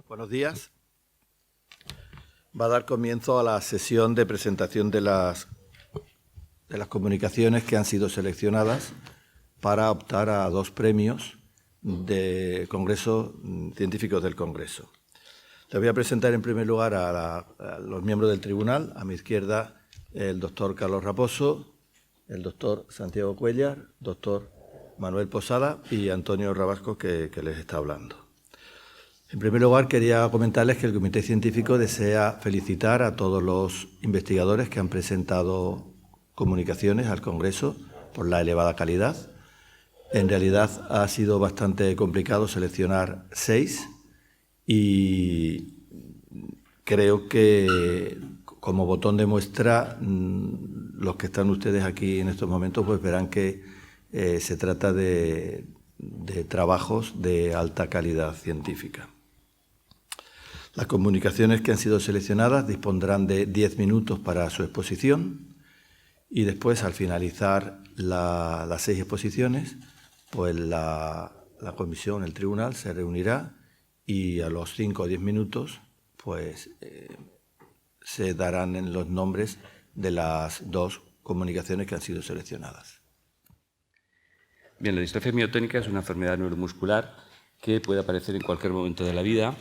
Buenos días. Va a dar comienzo a la sesión de presentación de las comunicaciones que han sido seleccionadas para optar a 2 premios de Congreso Científicos del Congreso. Les voy a presentar en primer lugar a los miembros del tribunal. A mi izquierda, el doctor Carlos Raposo, el doctor Santiago Cuéllar, doctor Manuel Posada y Antonio Rabasco, que les está hablando. En primer lugar, quería comentarles que el Comité Científico desea felicitar a todos los investigadores que han presentado comunicaciones al Congreso por la elevada calidad. En realidad ha sido bastante complicado seleccionar 6 y creo que como botón de muestra los que están ustedes aquí en estos momentos pues verán que se trata de trabajos de alta calidad científica. Las comunicaciones que han sido seleccionadas dispondrán de 10 minutos para su exposición y después, al finalizar las 6 exposiciones, pues la comisión, el tribunal, se reunirá y a los 5 o 10 minutos pues, se darán los nombres de las 2 comunicaciones que han sido seleccionadas. Bien, la distrofia miotónica es una enfermedad neuromuscular que puede aparecer en cualquier momento de la vida.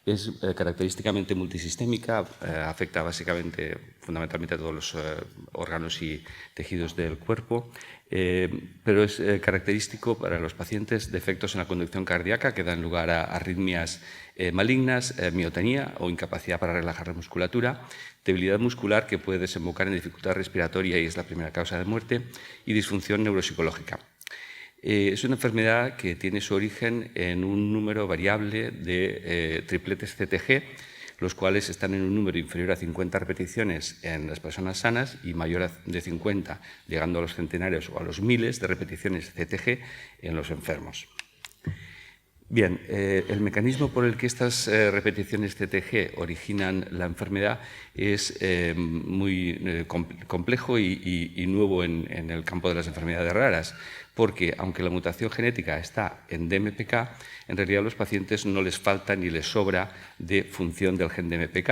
Es característicamente multisistémica, afecta fundamentalmente a todos los órganos y tejidos del cuerpo, pero es característico para los pacientes defectos en la conducción cardíaca que dan lugar a arritmias malignas, miotonía o incapacidad para relajar la musculatura, debilidad muscular que puede desembocar en dificultad respiratoria y es la primera causa de muerte, y disfunción neuropsicológica. Es una enfermedad que tiene su origen en un número variable de tripletes CTG, los cuales están en un número inferior a 50 repeticiones en las personas sanas y mayor de 50, llegando a los centenares o a los miles de repeticiones CTG en los enfermos. Bien, el mecanismo por el que estas repeticiones CTG originan la enfermedad es muy complejo y nuevo en el campo de las enfermedades raras, porque aunque la mutación genética está en DMPK, en realidad a los pacientes no les falta ni les sobra de función del gen DMPK.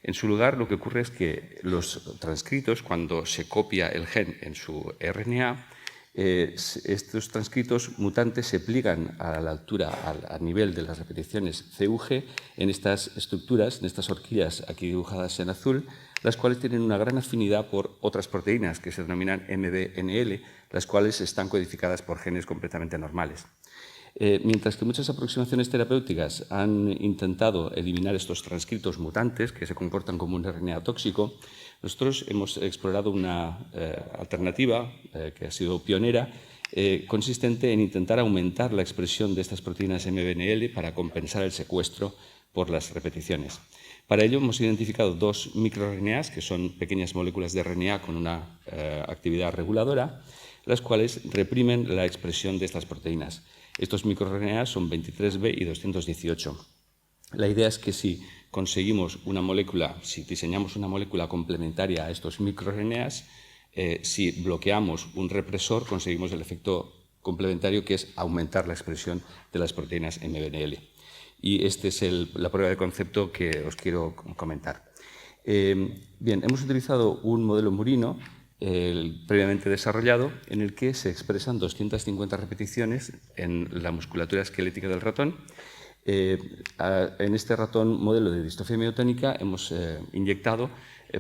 En su lugar, lo que ocurre es que los transcritos, cuando se copia el gen en su RNA, estos transcritos mutantes se pliegan a la altura, al nivel de las repeticiones CUG en estas estructuras, en estas horquillas aquí dibujadas en azul, las cuales tienen una gran afinidad por otras proteínas que se denominan MBNL, las cuales están codificadas por genes completamente normales. Mientras que muchas aproximaciones terapéuticas han intentado eliminar estos transcritos mutantes que se comportan como un RNA tóxico, nosotros hemos explorado una alternativa que ha sido pionera, consistente en intentar aumentar la expresión de estas proteínas MBNL para compensar el secuestro por las repeticiones. Para ello hemos identificado 2 microRNAs, que son pequeñas moléculas de RNA con una actividad reguladora, las cuales reprimen la expresión de estas proteínas. Estos microRNAs son 23B y 218. La idea es que si conseguimos una molécula, si diseñamos una molécula complementaria a estos microRNAs, si bloqueamos un represor, conseguimos el efecto complementario, que es aumentar la expresión de las proteínas MBNL. Y esta es la prueba de concepto que os quiero comentar. Bien, hemos utilizado un modelo murino previamente desarrollado en el que se expresan 250 repeticiones en la musculatura esquelética del ratón. En este ratón modelo de distrofia miotónica hemos inyectado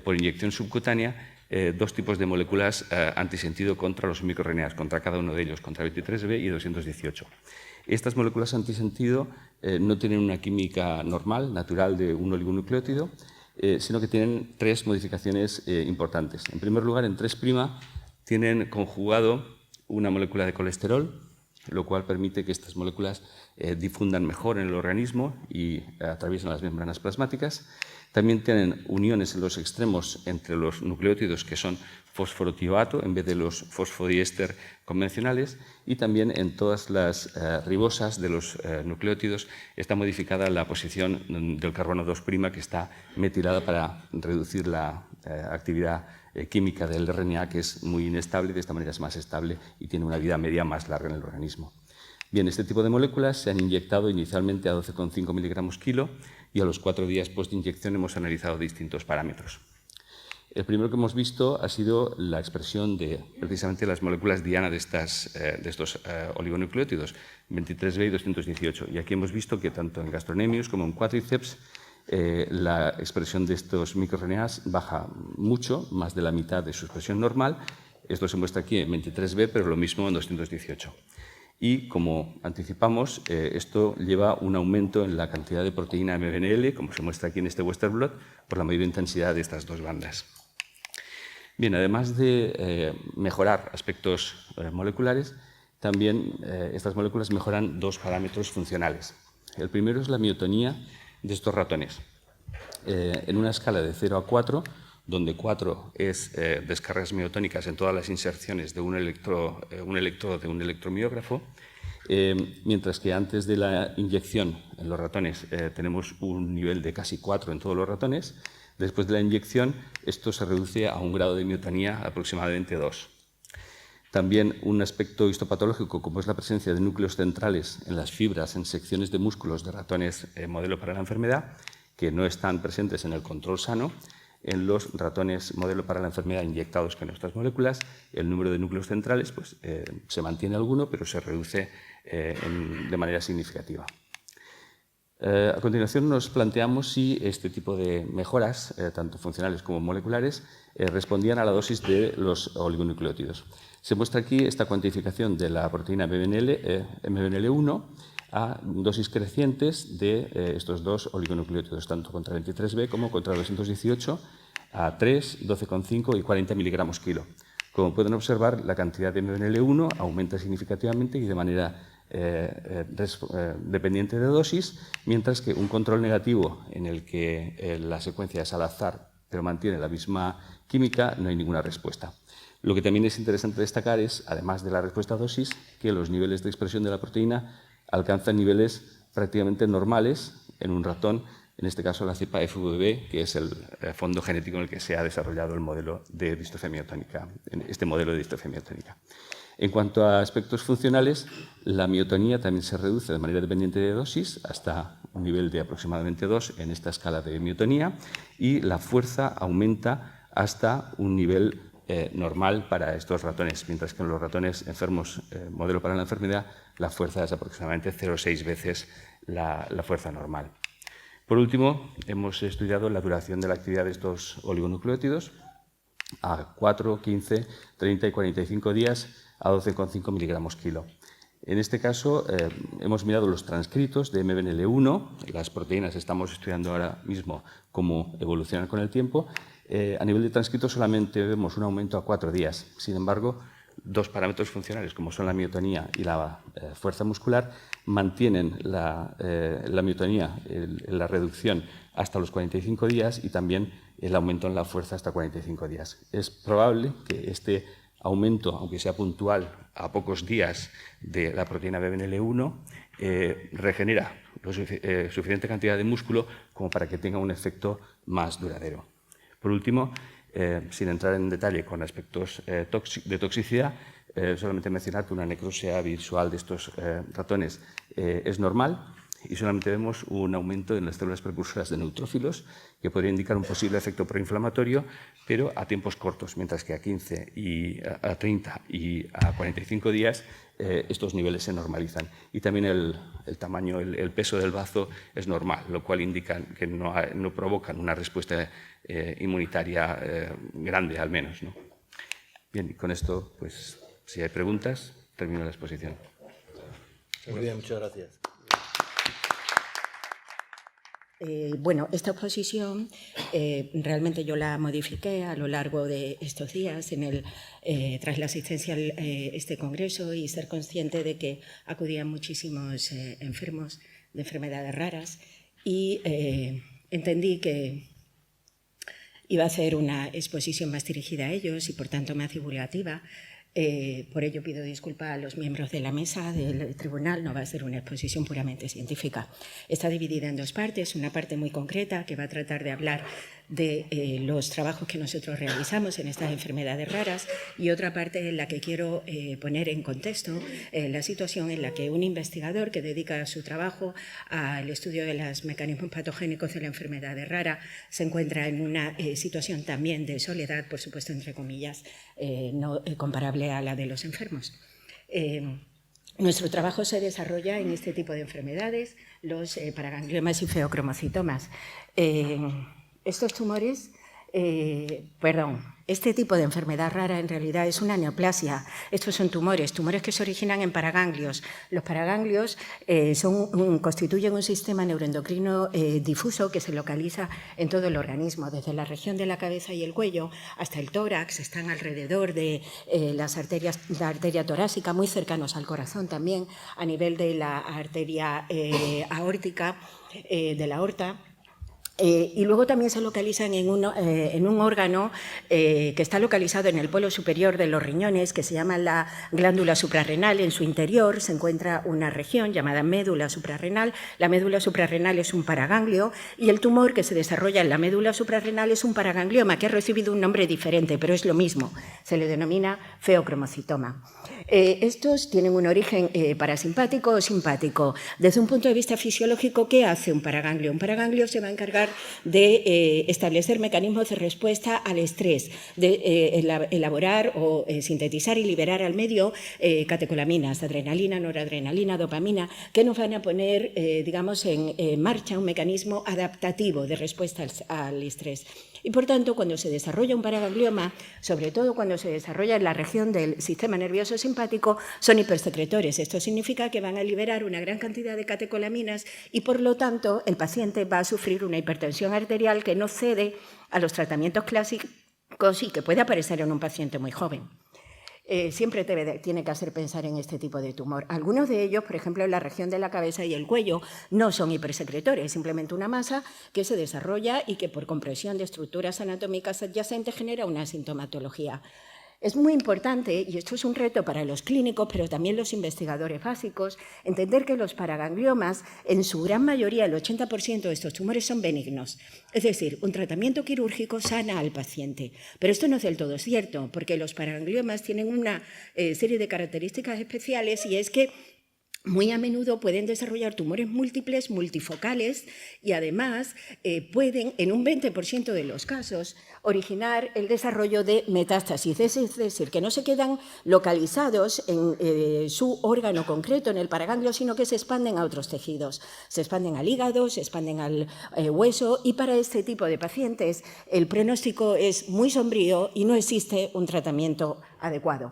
por inyección subcutánea 2 tipos de moléculas antisentido contra los microRNAs, contra cada uno de ellos, contra 23B y 218. Estas moléculas antisentido no tienen una química normal, natural de un oligonucleótido, sino que tienen 3 modificaciones importantes. En primer lugar, en 3' tienen conjugado una molécula de colesterol, lo cual permite que estas moléculas difundan mejor en el organismo y atraviesen las membranas plasmáticas. También tienen uniones en los extremos entre los nucleótidos que son fosforotioato en vez de los fosfodiéster convencionales, y también en todas las ribosas de los nucleótidos está modificada la posición del carbono 2' que está metilada para reducir la actividad química del RNA, que es muy inestable, de esta manera es más estable y tiene una vida media más larga en el organismo. Bien, este tipo de moléculas se han inyectado inicialmente a 12,5 miligramos kilo y a los 4 días post inyección hemos analizado distintos parámetros. El primero que hemos visto ha sido la expresión de precisamente las moléculas diana de estos oligonucleótidos, 23B y 218. Y aquí hemos visto que tanto en Gastrocnemius como en Quadriceps la expresión de estos microRNAs baja mucho, más de la mitad de su expresión normal. Esto se muestra aquí en 23B, pero lo mismo en 218. Y, como anticipamos, esto lleva un aumento en la cantidad de proteína MBNL, como se muestra aquí en este Western blot, por la mayor intensidad de estas dos bandas. Bien, además de mejorar aspectos moleculares, también estas moléculas mejoran dos parámetros funcionales. El primero es la miotonía de estos ratones. En una escala de 0 a 4, donde 4 es descargas miotónicas en todas las inserciones de un electrodo de un electromiógrafo, mientras que antes de la inyección en los ratones tenemos un nivel de casi 4 en todos los ratones. Después de la inyección, esto se reduce a un grado de miotonía aproximadamente 2. También un aspecto histopatológico, como es la presencia de núcleos centrales en las fibras, en secciones de músculos de ratones modelo para la enfermedad, que no están presentes en el control sano. En los ratones modelo para la enfermedad inyectados con estas moléculas, el número de núcleos centrales pues, se mantiene alguno, pero se reduce de manera significativa. A continuación nos planteamos si este tipo de mejoras, tanto funcionales como moleculares, respondían a la dosis de los oligonucleótidos. Se muestra aquí esta cuantificación de la proteína MBNL1 a dosis crecientes de estos dos oligonucleótidos, tanto contra 23B como contra 218, a 3, 12,5 y 40 miligramos kilo. Como pueden observar, la cantidad de MBNL1 aumenta significativamente y de manera dependiente de dosis, mientras que un control negativo en el que la secuencia es al azar pero mantiene la misma química, no hay ninguna respuesta. Lo que también es interesante destacar es, además de la respuesta a dosis, que los niveles de expresión de la proteína alcanzan niveles prácticamente normales en un ratón, en este caso la cepa FVB, que es el fondo genético en el que se ha desarrollado el modelo de distrofia miotónica, este modelo de distrofia miotónica. En cuanto a aspectos funcionales, la miotonía también se reduce de manera dependiente de dosis hasta un nivel de aproximadamente 2 en esta escala de miotonía y la fuerza aumenta hasta un nivel normal para estos ratones, mientras que en los ratones enfermos modelo para la enfermedad la fuerza es aproximadamente 0,6 veces la fuerza normal. Por último, hemos estudiado la duración de la actividad de estos oligonucleótidos a 4, 15, 30 y 45 días a 12,5 miligramos kilo. En este caso, hemos mirado los transcritos de MBNL1, las proteínas estamos estudiando ahora mismo cómo evolucionan con el tiempo. A nivel de transcritos solamente vemos un aumento a 4 días. Sin embargo, dos parámetros funcionales, como son la miotonía y la fuerza muscular, mantienen la miotonía, la reducción hasta los 45 días y también el aumento en la fuerza hasta 45 días. Es probable que este aumento, aunque sea puntual, a pocos días de la proteína BNL1, regenera suficiente cantidad de músculo como para que tenga un efecto más duradero. Por último, sin entrar en detalle con aspectos de toxicidad, solamente mencionar que una necrosia visual de estos ratones es normal y solamente vemos un aumento en las células precursoras de neutrófilos que podría indicar un posible efecto proinflamatorio, pero a tiempos cortos, mientras que a 15 y a 30 y a 45 días estos niveles se normalizan. Y también el tamaño, el peso del bazo es normal, lo cual indica que no provocan una respuesta inmunitaria grande, al menos, ¿no? Bien, y con esto, pues, si hay preguntas, termino la exposición. Muy bien, muchas gracias. Bueno, esta exposición realmente yo la modifiqué a lo largo de estos días tras la asistencia a este congreso y ser consciente de que acudían muchísimos enfermos de enfermedades raras y entendí que iba a hacer una exposición más dirigida a ellos y por tanto más divulgativa. Por ello pido disculpas a los miembros de la mesa del tribunal, no va a ser una exposición puramente científica. Está dividida en dos partes, una parte muy concreta que va a tratar de hablar de los trabajos que nosotros realizamos en estas enfermedades raras y otra parte en la que quiero poner en contexto la situación en la que un investigador que dedica su trabajo al estudio de los mecanismos patogénicos de la enfermedad rara se encuentra en una situación también de soledad, por supuesto, entre comillas, no comparable a la de los enfermos. Nuestro trabajo se desarrolla en este tipo de enfermedades, los paragangliomas y feocromocitomas. Estos tumores, este tipo de enfermedad rara en realidad es una neoplasia. Estos son tumores que se originan en paraganglios. Los paraganglios constituyen un sistema neuroendocrino difuso que se localiza en todo el organismo, desde la región de la cabeza y el cuello hasta el tórax, están alrededor de la arteria torácica, muy cercanos al corazón también, a nivel de la arteria aórtica, de la aorta. Y luego también se localizan en un órgano que está localizado en el polo superior de los riñones, que se llama la glándula suprarrenal. En su interior se encuentra una región llamada médula suprarrenal. La médula suprarrenal es un paraganglio y el tumor que se desarrolla en la médula suprarrenal es un paraganglioma que ha recibido un nombre diferente, pero es lo mismo. Se le denomina feocromocitoma. Estos tienen un origen parasimpático o simpático. Desde un punto de vista fisiológico, ¿qué hace un paraganglio? Un paraganglio se va a encargar de establecer mecanismos de respuesta al estrés, de elaborar o sintetizar y liberar al medio catecolaminas, adrenalina, noradrenalina, dopamina, que nos van a poner, digamos, en marcha un mecanismo adaptativo de respuesta al estrés. Y, por tanto, cuando se desarrolla un paraganglioma, sobre todo cuando se desarrolla en la región del sistema nervioso simpático, son hipersecretores. Esto significa que van a liberar una gran cantidad de catecolaminas y, por lo tanto, el paciente va a sufrir una hipertensión arterial que no cede a los tratamientos clásicos y que puede aparecer en un paciente muy joven. Siempre tiene que hacer pensar en este tipo de tumor. Algunos de ellos, por ejemplo, en la región de la cabeza y el cuello, no son hipersecretores, simplemente una masa que se desarrolla y que por compresión de estructuras anatómicas adyacentes genera una sintomatología. Es muy importante, y esto es un reto para los clínicos, pero también los investigadores básicos, entender que los paragangliomas, en su gran mayoría, el 80% de estos tumores son benignos. Es decir, un tratamiento quirúrgico sana al paciente. Pero esto no es del todo cierto, porque los paragangliomas tienen una serie de características especiales y es que muy a menudo pueden desarrollar tumores múltiples, multifocales y además pueden, en un 20% de los casos, originar el desarrollo de metástasis. Es decir, que no se quedan localizados en su órgano concreto, en el paraganglio, sino que se expanden a otros tejidos. Se expanden al hígado, se expanden al hueso y para este tipo de pacientes el pronóstico es muy sombrío y no existe un tratamiento adecuado.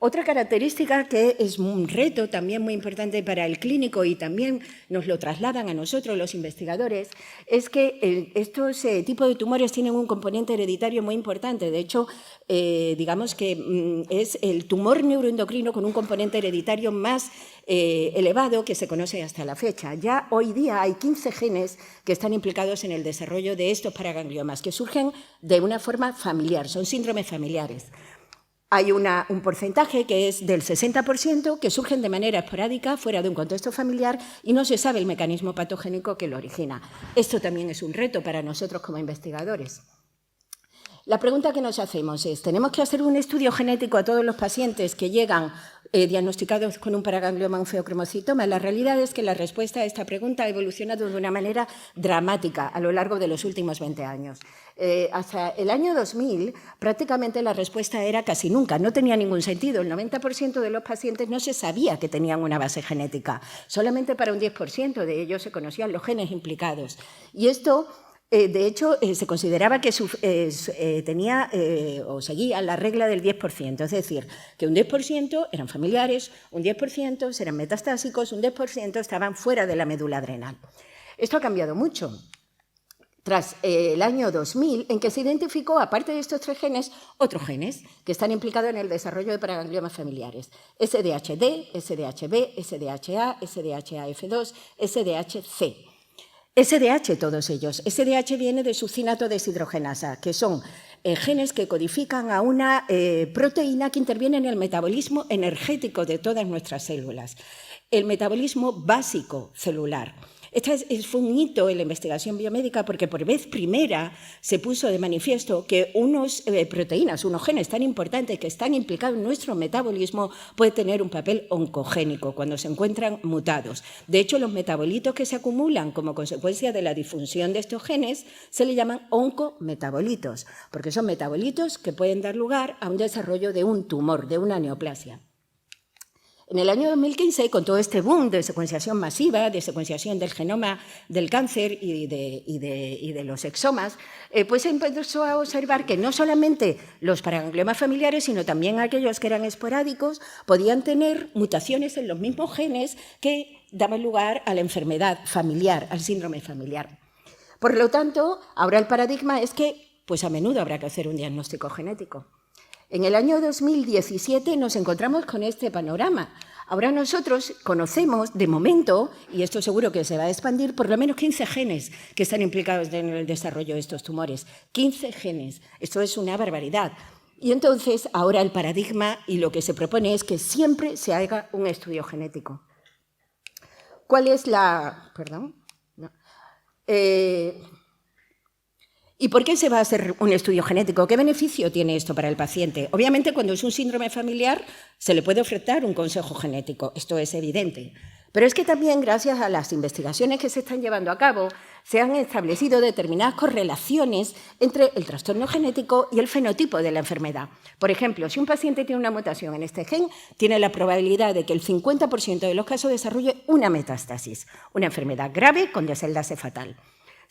Otra característica que es un reto también muy importante para el clínico y también nos lo trasladan a nosotros los investigadores es que estos tipos de tumores tienen un componente hereditario muy importante. De hecho, digamos que es el tumor neuroendocrino con un componente hereditario más elevado que se conoce hasta la fecha. Ya hoy día hay 15 genes que están implicados en el desarrollo de estos paragangliomas que surgen de una forma familiar, son síndromes familiares. Hay un porcentaje que es del 60% que surgen de manera esporádica fuera de un contexto familiar y no se sabe el mecanismo patogénico que lo origina. Esto también es un reto para nosotros como investigadores. La pregunta que nos hacemos es, ¿tenemos que hacer un estudio genético a todos los pacientes que llegan diagnosticados con un paraganglioma o un feocromocitoma? La realidad es que la respuesta a esta pregunta ha evolucionado de una manera dramática a lo largo de los últimos 20 años. Hasta el año 2000, prácticamente la respuesta era casi nunca, no tenía ningún sentido. El 90% de los pacientes no se sabía que tenían una base genética, solamente para un 10% de ellos se conocían los genes implicados. Y esto, de hecho, se consideraba que tenía o seguía la regla del 10%, es decir, que un 10% eran familiares, un 10% eran metastásicos, un 10% estaban fuera de la médula adrenal. Esto ha cambiado mucho. Tras el año 2000, en que se identificó, aparte de estos 3 genes, otros genes que están implicados en el desarrollo de paragangliomas familiares. SDHD, SDHB, SDHA, SDHAF2, SDHC. SDH, todos ellos. SDH viene de succinato deshidrogenasa, que son genes que codifican a una proteína que interviene en el metabolismo energético de todas nuestras células. El metabolismo básico celular. Fue un hito en la investigación biomédica porque por vez primera se puso de manifiesto que unos proteínas, unos genes tan importantes que están implicados en nuestro metabolismo pueden tener un papel oncogénico cuando se encuentran mutados. De hecho, los metabolitos que se acumulan como consecuencia de la disfunción de estos genes se le llaman oncometabolitos, porque son metabolitos que pueden dar lugar a un desarrollo de un tumor, de una neoplasia. En el año 2015, con todo este boom de secuenciación masiva, de secuenciación del genoma del cáncer y de los exomas, pues se empezó a observar que no solamente los paragangliomas familiares, sino también aquellos que eran esporádicos, podían tener mutaciones en los mismos genes que daban lugar a la enfermedad familiar, al síndrome familiar. Por lo tanto, ahora el paradigma es que pues a menudo habrá que hacer un diagnóstico genético. En el año 2017 nos encontramos con este panorama. Ahora nosotros conocemos, de momento, y esto seguro que se va a expandir, por lo menos 15 genes que están implicados en el desarrollo de estos tumores. 15 genes. Esto es una barbaridad. Y entonces, ahora el paradigma y lo que se propone es que siempre se haga un estudio genético. ¿Cuál es la...? Perdón. No. ¿Y por qué se va a hacer un estudio genético? ¿Qué beneficio tiene esto para el paciente? Obviamente, cuando es un síndrome familiar, se le puede ofertar un consejo genético. Esto es evidente. Pero es que también, gracias a las investigaciones que se están llevando a cabo, se han establecido determinadas correlaciones entre el trastorno genético y el fenotipo de la enfermedad. Por ejemplo, si un paciente tiene una mutación en este gen, tiene la probabilidad de que el 50% de los casos desarrolle una metástasis, una enfermedad grave con desenlace fatal.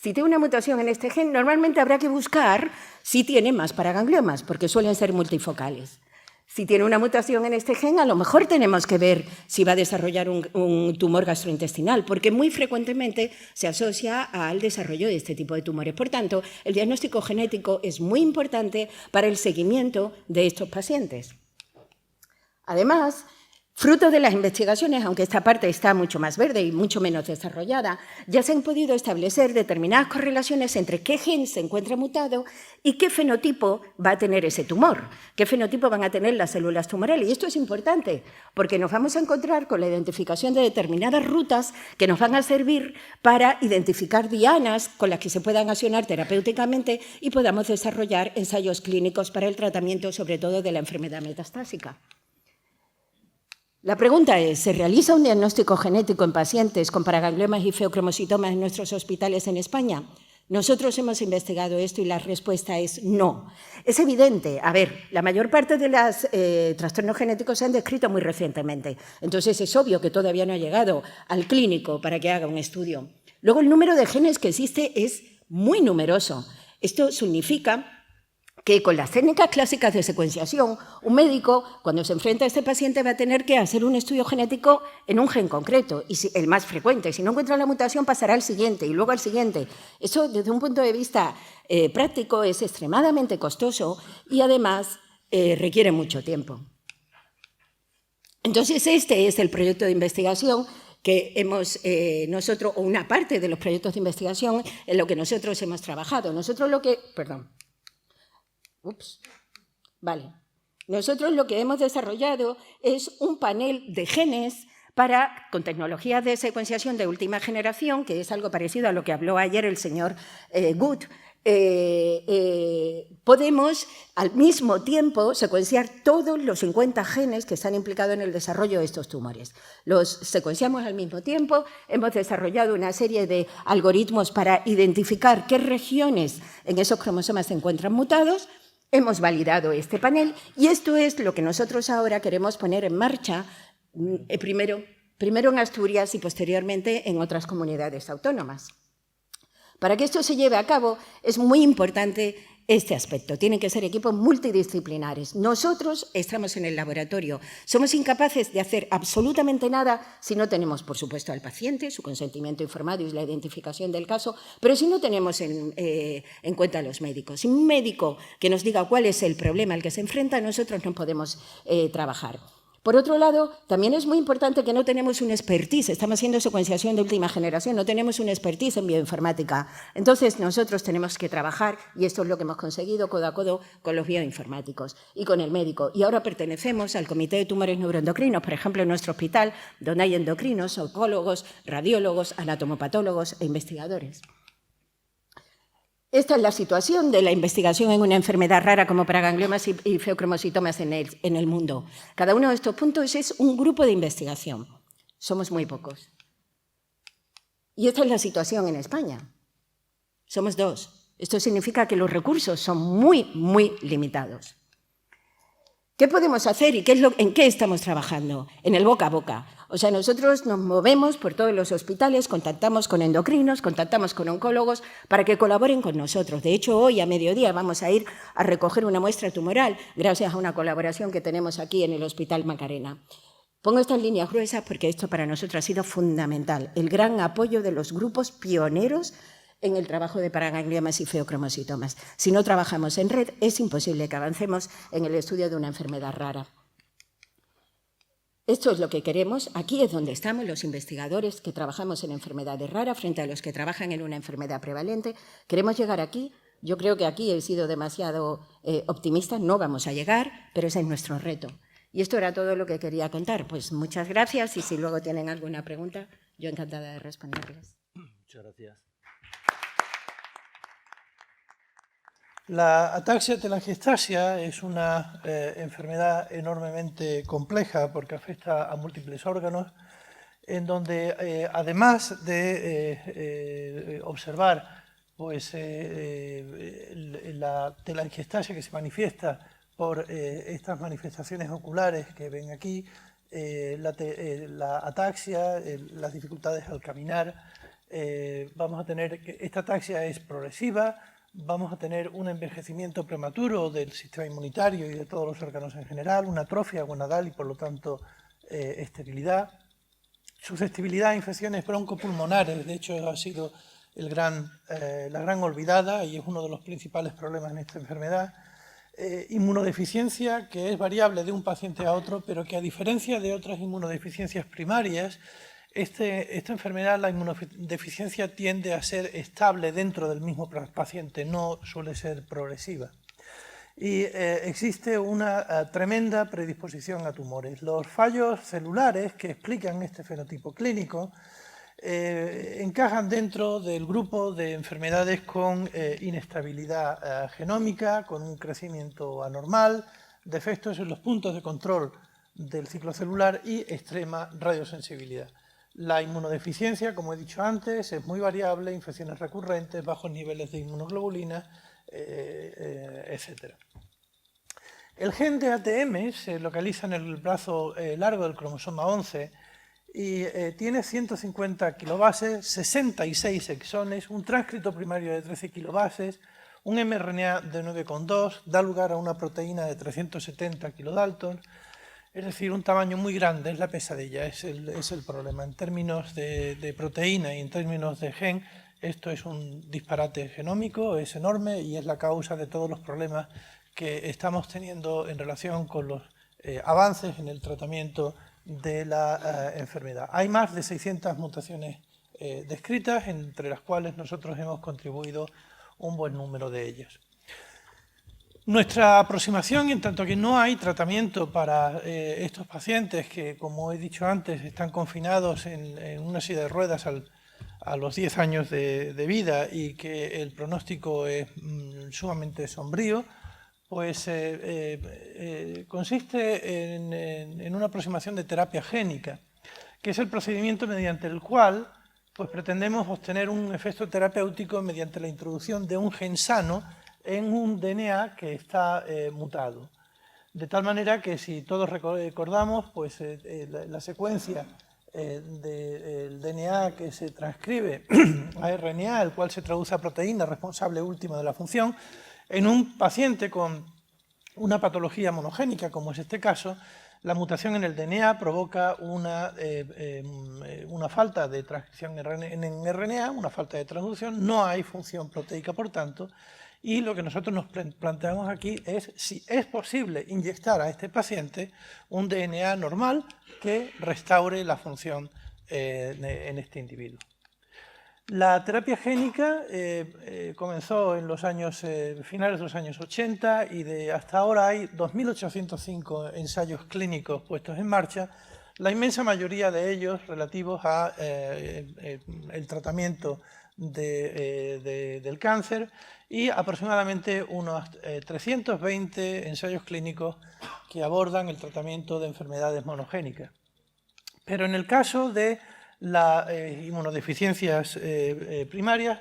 Si tiene una mutación en este gen, normalmente habrá que buscar si tiene más paragangliomas, porque suelen ser multifocales. Si tiene una mutación en este gen, a lo mejor tenemos que ver si va a desarrollar un tumor gastrointestinal, porque muy frecuentemente se asocia al desarrollo de este tipo de tumores. Por tanto, el diagnóstico genético es muy importante para el seguimiento de estos pacientes. Además, fruto de las investigaciones, aunque esta parte está mucho más verde y mucho menos desarrollada, ya se han podido establecer determinadas correlaciones entre qué gen se encuentra mutado y qué fenotipo va a tener ese tumor, qué fenotipo van a tener las células tumorales. Y esto es importante porque nos vamos a encontrar con la identificación de determinadas rutas que nos van a servir para identificar dianas con las que se puedan accionar terapéuticamente y podamos desarrollar ensayos clínicos para el tratamiento, sobre todo de la enfermedad metastásica. La pregunta es, ¿se realiza un diagnóstico genético en pacientes con paragangliomas y feocromocitomas en nuestros hospitales en España? Nosotros hemos investigado esto y la respuesta es no. Es evidente, a ver, la mayor parte de los trastornos genéticos se han descrito muy recientemente, entonces es obvio que todavía no ha llegado al clínico para que haga un estudio. Luego, el número de genes que existe es muy numeroso. Esto significa que con las técnicas clásicas de secuenciación, un médico, cuando se enfrenta a este paciente, va a tener que hacer un estudio genético en un gen concreto, y el más frecuente. Si no encuentra la mutación, pasará al siguiente y luego al siguiente. Eso, desde un punto de vista práctico, es extremadamente costoso y, además, requiere mucho tiempo. Entonces, este es el proyecto de investigación que hemos nosotros, o una parte de los proyectos de investigación en lo que nosotros hemos trabajado. Nosotros lo que... Perdón. Nosotros lo que hemos desarrollado es un panel de genes con tecnologías de secuenciación de última generación, que es algo parecido a lo que habló ayer el señor Good. Podemos al mismo tiempo secuenciar todos los 50 genes que están implicados en el desarrollo de estos tumores. Los secuenciamos al mismo tiempo, hemos desarrollado una serie de algoritmos para identificar qué regiones en esos cromosomas se encuentran mutados. Hemos validado este panel y esto es lo que nosotros ahora queremos poner en marcha, primero en Asturias y posteriormente en otras comunidades autónomas. Para que esto se lleve a cabo es muy importante este aspecto. Tienen que ser equipos multidisciplinares. Nosotros estamos en el laboratorio. Somos incapaces de hacer absolutamente nada si no tenemos, por supuesto, al paciente, su consentimiento informado y la identificación del caso, pero si no tenemos en cuenta a los médicos. Sin un médico que nos diga cuál es el problema al que se enfrenta, nosotros no podemos trabajar. Por otro lado, también es muy importante que no tenemos un expertise, estamos haciendo secuenciación de última generación, no tenemos un expertise en bioinformática. Entonces, nosotros tenemos que trabajar, y esto es lo que hemos conseguido codo a codo con los bioinformáticos y con el médico. Y ahora pertenecemos al Comité de Tumores Neuroendocrinos, por ejemplo, en nuestro hospital, donde hay endocrinos, oncólogos, radiólogos, anatomopatólogos e investigadores. Esta es la situación de la investigación en una enfermedad rara como paragangliomas y feocromocitomas en el mundo. Cada uno de estos puntos es un grupo de investigación. Somos muy pocos. Y esta es la situación en España. Somos 2. Esto significa que los recursos son muy, muy limitados. ¿Qué podemos hacer y en qué estamos trabajando? En el boca a boca. O sea, nosotros nos movemos por todos los hospitales, contactamos con endocrinos, contactamos con oncólogos para que colaboren con nosotros. De hecho, hoy a mediodía vamos a ir a recoger una muestra tumoral gracias a una colaboración que tenemos aquí en el Hospital Macarena. Pongo estas líneas gruesas porque esto para nosotros ha sido fundamental. El gran apoyo de los grupos pioneros en el trabajo de paragangliomas y feocromocitomas. Si no trabajamos en red, es imposible que avancemos en el estudio de una enfermedad rara. Esto es lo que queremos. Aquí es donde estamos los investigadores que trabajamos en enfermedades raras frente a los que trabajan en una enfermedad prevalente. Queremos llegar aquí. Yo creo que aquí he sido demasiado optimista. No vamos a llegar, pero ese es nuestro reto. Y esto era todo lo que quería contar. Pues muchas gracias y si luego tienen alguna pregunta, yo encantada de responderles. Muchas gracias. La ataxia telangiectasia es una enfermedad enormemente compleja porque afecta a múltiples órganos, en donde además de observar pues, la telangiectasia que se manifiesta por estas manifestaciones oculares que ven aquí, la ataxia, las dificultades al caminar, vamos a tener que esta ataxia es progresiva. Vamos a tener un envejecimiento prematuro del sistema inmunitario y de todos los órganos en general, una atrofia gonadal y por lo tanto esterilidad, susceptibilidad a infecciones broncopulmonares. De hecho ha sido la gran olvidada y es uno de los principales problemas en esta enfermedad. Inmunodeficiencia, que es variable de un paciente a otro, pero que a diferencia de otras inmunodeficiencias primarias, esta enfermedad, la inmunodeficiencia, tiende a ser estable dentro del mismo paciente, no suele ser progresiva. Y existe una tremenda predisposición a tumores. Los fallos celulares que explican este fenotipo clínico encajan dentro del grupo de enfermedades con inestabilidad genómica, con un crecimiento anormal, defectos en los puntos de control del ciclo celular y extrema radiosensibilidad. La inmunodeficiencia, como he dicho antes, es muy variable, infecciones recurrentes, bajos niveles de inmunoglobulina, etc. El gen de ATM se localiza en el brazo largo del cromosoma 11 y tiene 150 kilobases, 66 exones, un transcrito primario de 13 kilobases, un mRNA de 9,2, da lugar a una proteína de 370 kilodaltons. Es decir, un tamaño muy grande, es la pesadilla, es el problema. En términos de proteína y en términos de gen, esto es un disparate genómico, es enorme y es la causa de todos los problemas que estamos teniendo en relación con los avances en el tratamiento de la enfermedad. Hay más de 600 mutaciones descritas, entre las cuales nosotros hemos contribuido un buen número de ellas. Nuestra aproximación, en tanto que no hay tratamiento para estos pacientes que, como he dicho antes, están confinados en una silla de ruedas a los 10 años de vida y que el pronóstico es sumamente sombrío, pues consiste en una aproximación de terapia génica, que es el procedimiento mediante el cual pues, pretendemos obtener un efecto terapéutico mediante la introducción de un gen sano en un DNA que está mutado. De tal manera que si todos recordamos, pues la secuencia del DNA que se transcribe a RNA, el cual se traduce a proteína responsable última de la función, en un paciente con una patología monogénica, como es este caso, la mutación en el DNA provoca una falta de transcripción en RNA, una falta de transducción, no hay función proteica, por tanto, Y lo que nosotros nos planteamos aquí es si es posible inyectar a este paciente un DNA normal que restaure la función en este individuo. La terapia génica comenzó en los años finales de los años 80 y hasta ahora hay 2.805 ensayos clínicos puestos en marcha, la inmensa mayoría de ellos relativos a el tratamiento del cáncer y aproximadamente unos 320 ensayos clínicos que abordan el tratamiento de enfermedades monogénicas. Pero en el caso de las inmunodeficiencias primarias,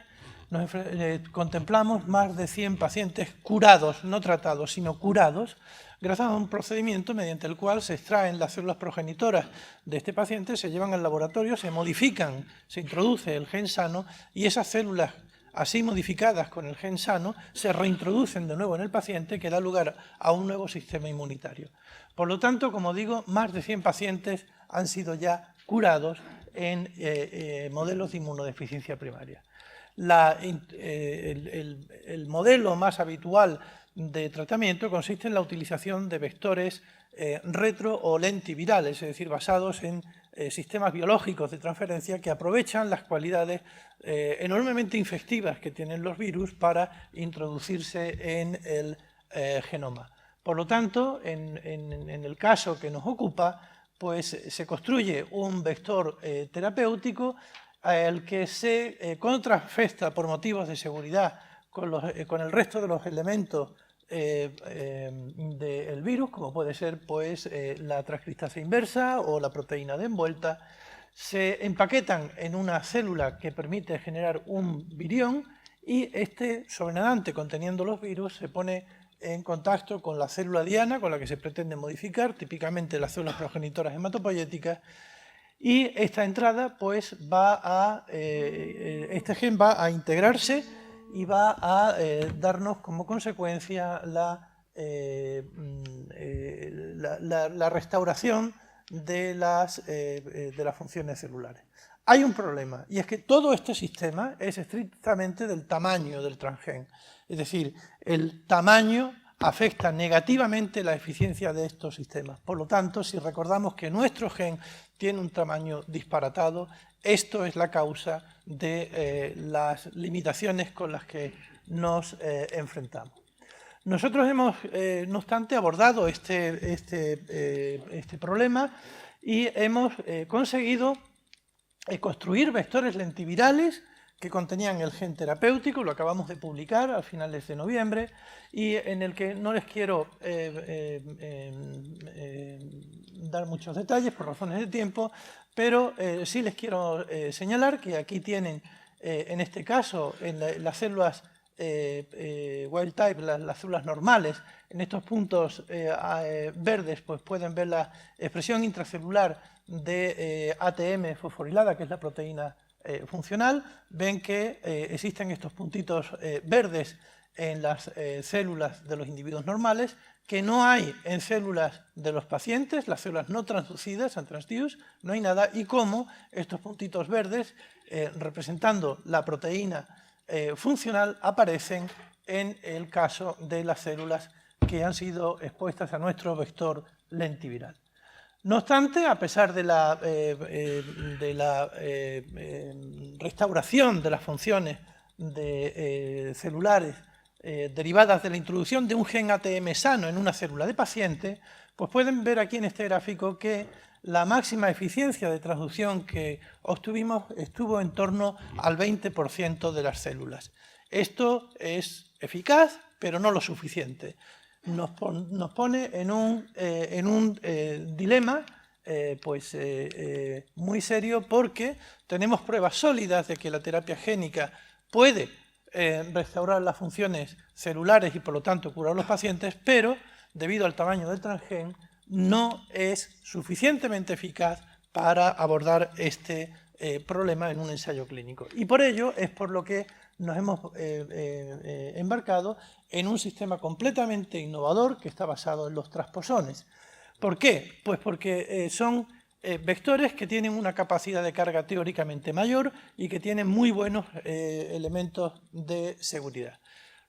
contemplamos más de 100 pacientes curados, no tratados, sino curados, gracias a un procedimiento mediante el cual se extraen las células progenitoras de este paciente, se llevan al laboratorio, se modifican, se introduce el gen sano y esas células así modificadas con el gen sano se reintroducen de nuevo en el paciente, que da lugar a un nuevo sistema inmunitario. Por lo tanto, como digo, más de 100 pacientes han sido ya curados en modelos de inmunodeficiencia primaria. El modelo más habitual de tratamiento consiste en la utilización de vectores retro o lentivirales, es decir, basados en sistemas biológicos de transferencia que aprovechan las cualidades enormemente infectivas que tienen los virus para introducirse en el genoma. Por lo tanto, en el caso que nos ocupa, pues se construye un vector terapéutico al que se contrafesta por motivos de seguridad con el resto de los elementos del virus, como puede ser pues, la transcriptasa inversa o la proteína de envuelta. Se empaquetan en una célula que permite generar un virión y este sobrenadante conteniendo los virus se pone en contacto con la célula diana con la que se pretende modificar, típicamente las células progenitoras hematopoyéticas, y esta entrada pues este gen va a integrarse y va a darnos como consecuencia la restauración de las funciones celulares. Hay un problema, y es que todo este sistema es estrictamente del tamaño del transgen. Es decir, el tamaño afecta negativamente la eficiencia de estos sistemas. Por lo tanto, si recordamos que nuestro gen tiene un tamaño disparatado, esto es la causa de las limitaciones con las que nos enfrentamos. Nosotros hemos, no obstante, abordado este problema y hemos conseguido construir vectores lentivirales que contenían el gen terapéutico, lo acabamos de publicar a finales de noviembre, y en el que no les quiero dar muchos detalles por razones de tiempo, pero sí les quiero señalar que aquí tienen, en este caso, en las células wild type, las células normales, en estos puntos verdes, pues pueden ver la expresión intracelular de ATM fosforilada, que es la proteína funcional. Ven que existen estos puntitos verdes en las células de los individuos normales, que no hay en células de los pacientes, las células no transducidas, untransduced, no hay nada, y cómo estos puntitos verdes, representando la proteína funcional, aparecen en el caso de las células que han sido expuestas a nuestro vector lentiviral. No obstante, a pesar de la restauración de las funciones celulares derivadas de la introducción de un gen ATM sano en una célula de paciente, pues pueden ver aquí en este gráfico que la máxima eficiencia de transducción que obtuvimos estuvo en torno al 20% de las células. Esto es eficaz, pero no lo suficiente. Nos pone en un dilema muy serio, porque tenemos pruebas sólidas de que la terapia génica puede restaurar las funciones celulares y por lo tanto curar a los pacientes, pero debido al tamaño del transgen no es suficientemente eficaz para abordar este problema en un ensayo clínico. Y por ello es por lo que nos hemos embarcado en un sistema completamente innovador que está basado en los transposones. ¿Por qué? Pues porque son vectores que tienen una capacidad de carga teóricamente mayor y que tienen muy buenos elementos de seguridad.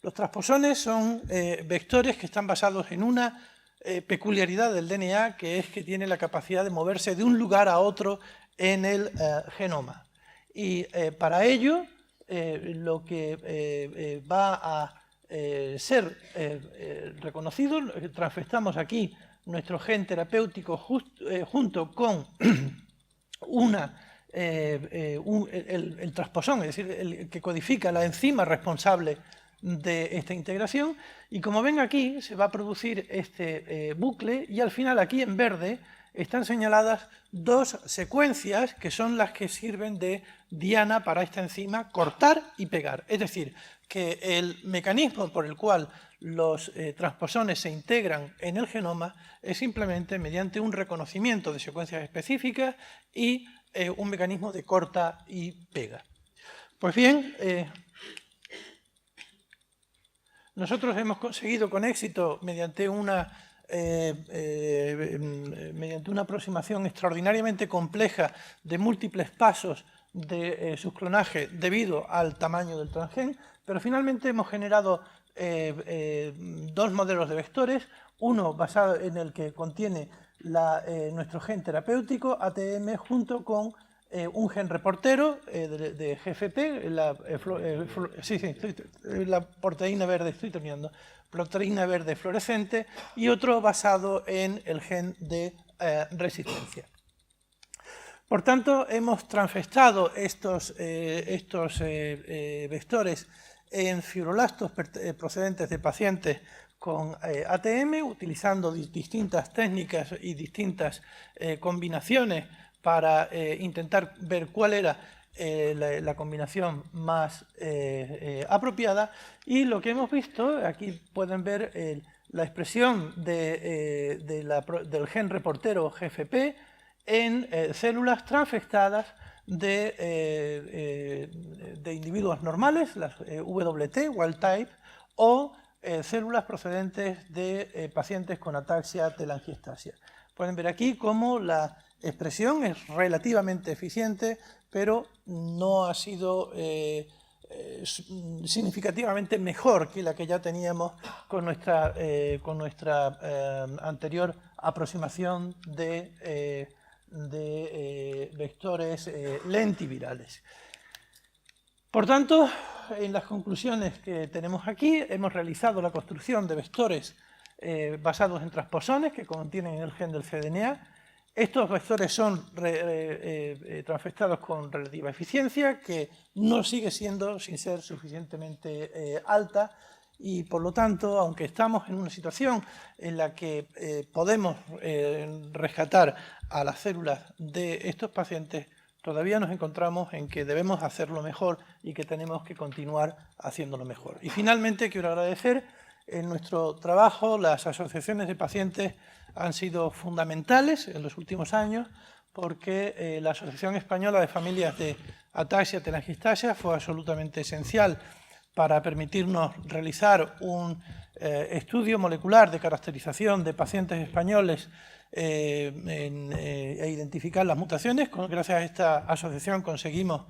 Los transposones son vectores que están basados en una peculiaridad del DNA, que es que tiene la capacidad de moverse de un lugar a otro en el genoma. Y para ello, lo que va a ser reconocido, transfectamos aquí nuestro gen terapéutico junto con el transposón, es decir, el que codifica la enzima responsable de esta integración, y como ven aquí se va a producir este bucle, y al final aquí en verde están señaladas dos secuencias que son las que sirven de diana para esta enzima cortar y pegar. Es decir, que el mecanismo por el cual los transposones se integran en el genoma es simplemente mediante un reconocimiento de secuencias específicas y un mecanismo de corta y pega. Pues bien, nosotros hemos conseguido con éxito, mediante una aproximación extraordinariamente compleja de múltiples pasos de subclonaje debido al tamaño del transgen, pero finalmente hemos generado dos modelos de vectores, uno basado en el que contiene nuestro gen terapéutico, ATM, junto con un gen reportero de GFP, la proteína verde, estoy terminando, proteína verde fluorescente, y otro basado en el gen de resistencia. Por tanto, hemos transfectado estos vectores en fibroblastos procedentes de pacientes con ATM, utilizando distintas técnicas y distintas combinaciones para intentar ver cuál era la combinación más apropiada, y lo que hemos visto, aquí pueden ver la expresión del gen reportero GFP en células transfectadas de individuos normales, las WT, wild type, o células procedentes de pacientes con ataxia telangiectasia. Pueden ver aquí cómo la expresión es relativamente eficiente, pero no ha sido significativamente mejor que la que ya teníamos con nuestra anterior aproximación de vectores lentivirales. Por tanto, en las conclusiones que tenemos aquí, hemos realizado la construcción de vectores basados en transposones que contienen el gen del cDNA. Estos vectores son transfectados con relativa eficiencia, que no sigue siendo sin ser suficientemente alta, y por lo tanto, aunque estamos en una situación en la que podemos rescatar a las células de estos pacientes, todavía nos encontramos en que debemos hacerlo mejor y que tenemos que continuar haciéndolo mejor. Y finalmente quiero agradecer en nuestro trabajo. Las asociaciones de pacientes han sido fundamentales en los últimos años, porque la Asociación Española de Familias de Ataxia Telangiectasia fue absolutamente esencial para permitirnos realizar un estudio molecular de caracterización de pacientes españoles e identificar las mutaciones. Gracias a esta asociación conseguimos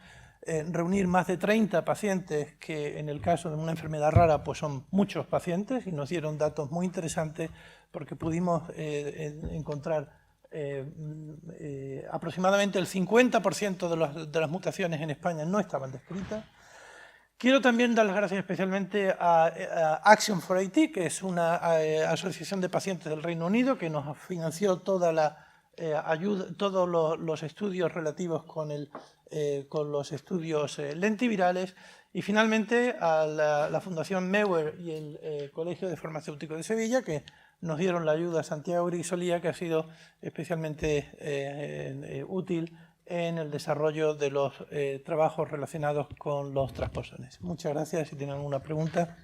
reunir más de 30 pacientes, que en el caso de una enfermedad rara pues son muchos pacientes, y nos dieron datos muy interesantes porque pudimos encontrar aproximadamente el 50% de las mutaciones en España no estaban descritas. Quiero también dar las gracias especialmente a Action for IT, que es una asociación de pacientes del Reino Unido que nos financió toda la ayuda, todos los estudios relativos con los estudios lentivirales, y finalmente a la Fundación Meuer y el Colegio de Farmacéuticos de Sevilla, que nos dieron la ayuda a Santiago Grisolía, que ha sido especialmente útil en el desarrollo de los trabajos relacionados con los transposones. Muchas gracias. Si tienen alguna pregunta.